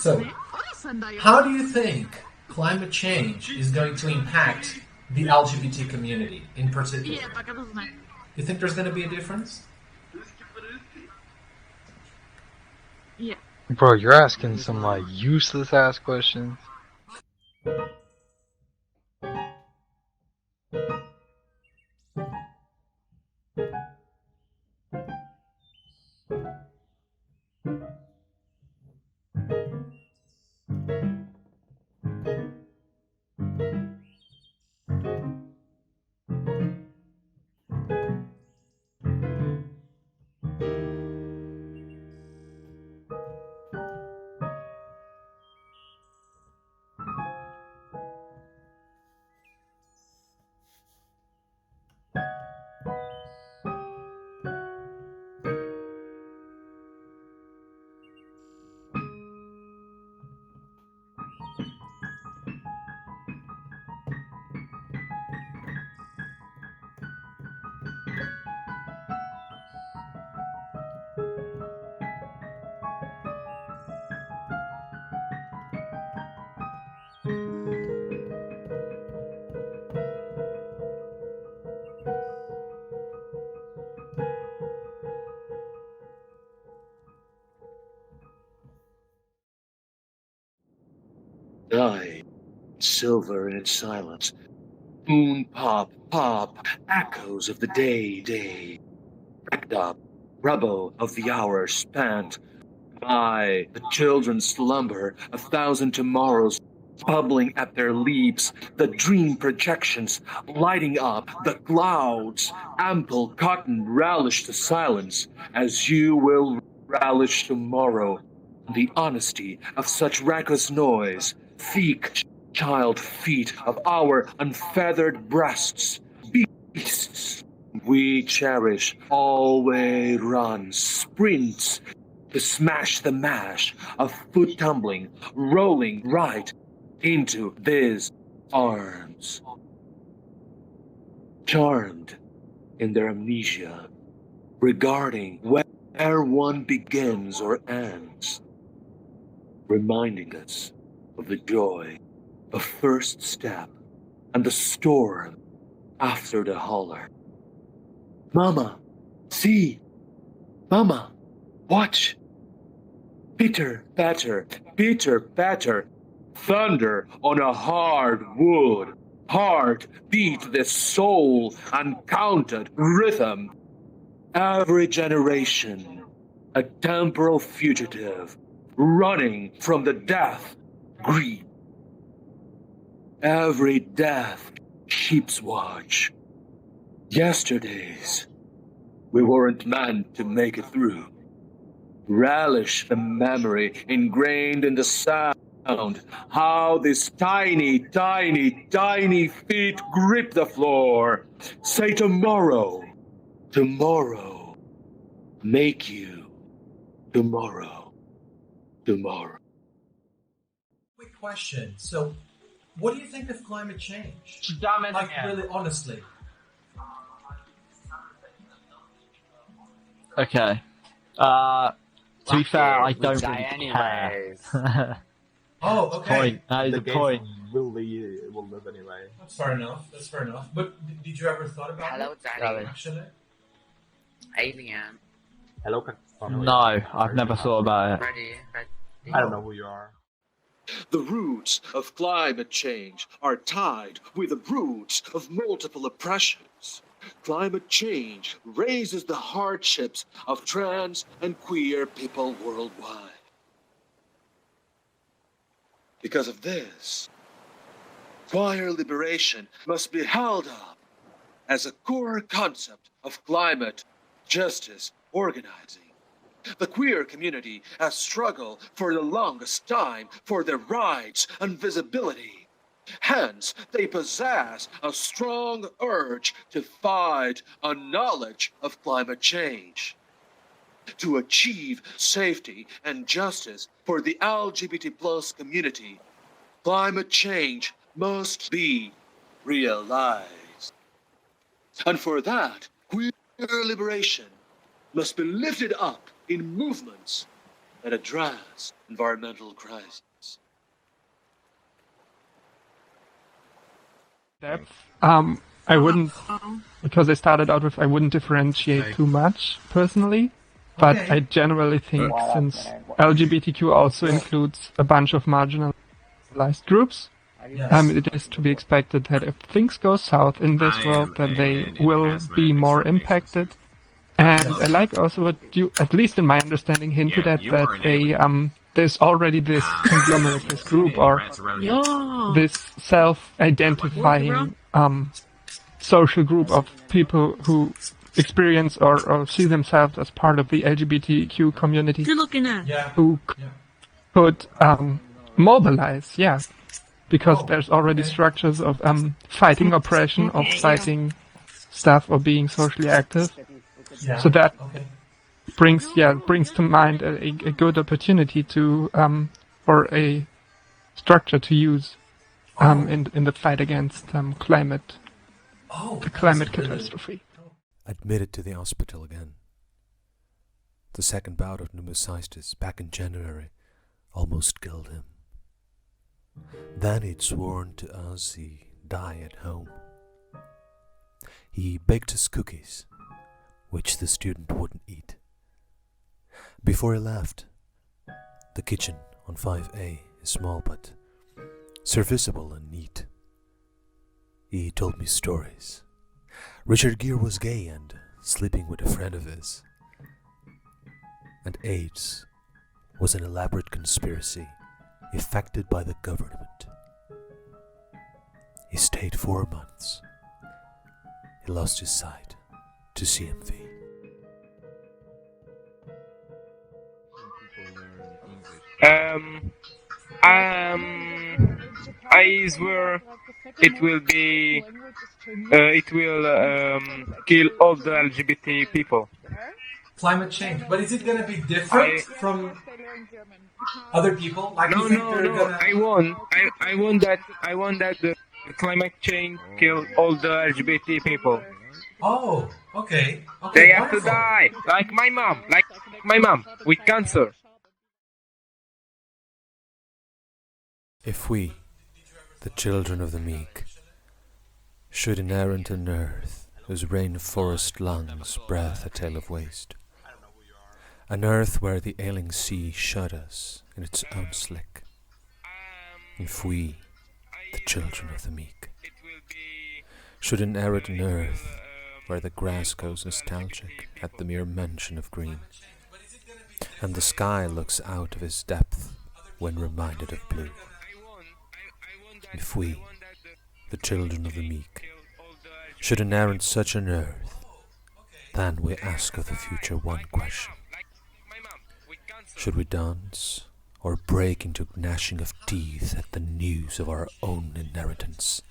So, how do you think climate change is going to impact the LGBT community in particular? You think there's going to be a difference? Yeah. Bro, you're asking some like useless ass questions. Die, silver in its silence. Moon pop, echoes of the day. Wrecked up, rubble of the hour spent. By the children's slumber, 1,000 tomorrows bubbling at their leaps, the dream projections lighting up the clouds. Ample cotton relish the silence, as you will relish tomorrow. The honesty of such reckless noise, thick child feet of our unfeathered breasts, beasts we cherish, always run, sprints to smash the mash of foot tumbling, rolling right into these arms. Charmed in their amnesia, regarding where one begins or ends, reminding us of the joy of first step and the storm after the holler. Mama, see! Mama, watch! Bitter, batter, thunder on a hard wood. Heart beat the soul uncounted rhythm. Every generation, a temporal fugitive, running from the death greed. Every death sheep's watch. Yesterdays, we weren't meant to make it through. Relish the memory ingrained in the sound. How these tiny feet grip the floor. Say tomorrow. Make you tomorrow. Quick question. So, what do you think of climate change? Dumb as Like, hell. really honestly. Okay. To be fair, I don't die really care. anyways. Oh, okay. That is the the gays point. will live anyway. That's fair enough. But did you ever thought about Hello, it? Daddy. Actually? Alien. Hello, No, I've never thought about it. Ready. I don't know who you are. The roots of climate change are tied with the roots of multiple oppressions. Climate change raises the hardships of trans and queer people worldwide. Because of this, queer liberation must be held up as a core concept of climate justice organizing. The queer community has struggled for the longest time for their rights and visibility. Hence, they possess a strong urge to fight a knowledge of climate change. To achieve safety and justice for the LGBT plus community, climate change must be realized. And for that, queer liberation must be lifted up in movements and address environmental crises. Depth. I wouldn't, because I started out with I wouldn't differentiate too much personally, but Okay. I generally think since LGBTQ also includes a bunch of marginalized groups, Yes. it is to be expected that if things go south in this world, that they will be more impacted. And I like also what you, at least in my understanding, hinted at that they there's already this conglomerate, this group, or this self-identifying social group of people who experience or see themselves as part of the LGBTQ community You're looking at. Yeah. who Yeah. could mobilize, because Oh, there's already okay. structures of fighting oppression, of fighting stuff, or being socially active. Yeah. So that Okay. brings to mind a good opportunity to for a structure to use in the fight against climate catastrophe. Admitted to the hospital again. The second bout of pneumocystis back in January almost killed him. Then he'd sworn to us he'd die at home. He baked his cookies, which the student wouldn't eat. Before he left, the kitchen on 5A is small but serviceable and neat. He told me stories. Richard Gere was gay and sleeping with a friend of his. And AIDS was an elaborate conspiracy effected by the government. He stayed 4 months. He lost his sight to CMV. I swear it will be, it will kill all the LGBT people. Climate change, but is it gonna be different from other people? Like you think they're gonna? I want that the climate change kill all the LGBT people. Oh, okay. They have to wonderful. die, like my mom, with cancer. If we, the children of the meek, should inherit an earth whose rainforest lungs breath a tale of waste, an earth where the ailing sea shut us in its own slick, if we, the children of the meek, should inherit an earth where the grass goes nostalgic at the mere mention of green, and the sky looks out of its depth when reminded of blue. If we, the children of the meek, should inherit such an earth, then we ask of the future one question. Should we dance or break into gnashing of teeth at the news of our own inheritance?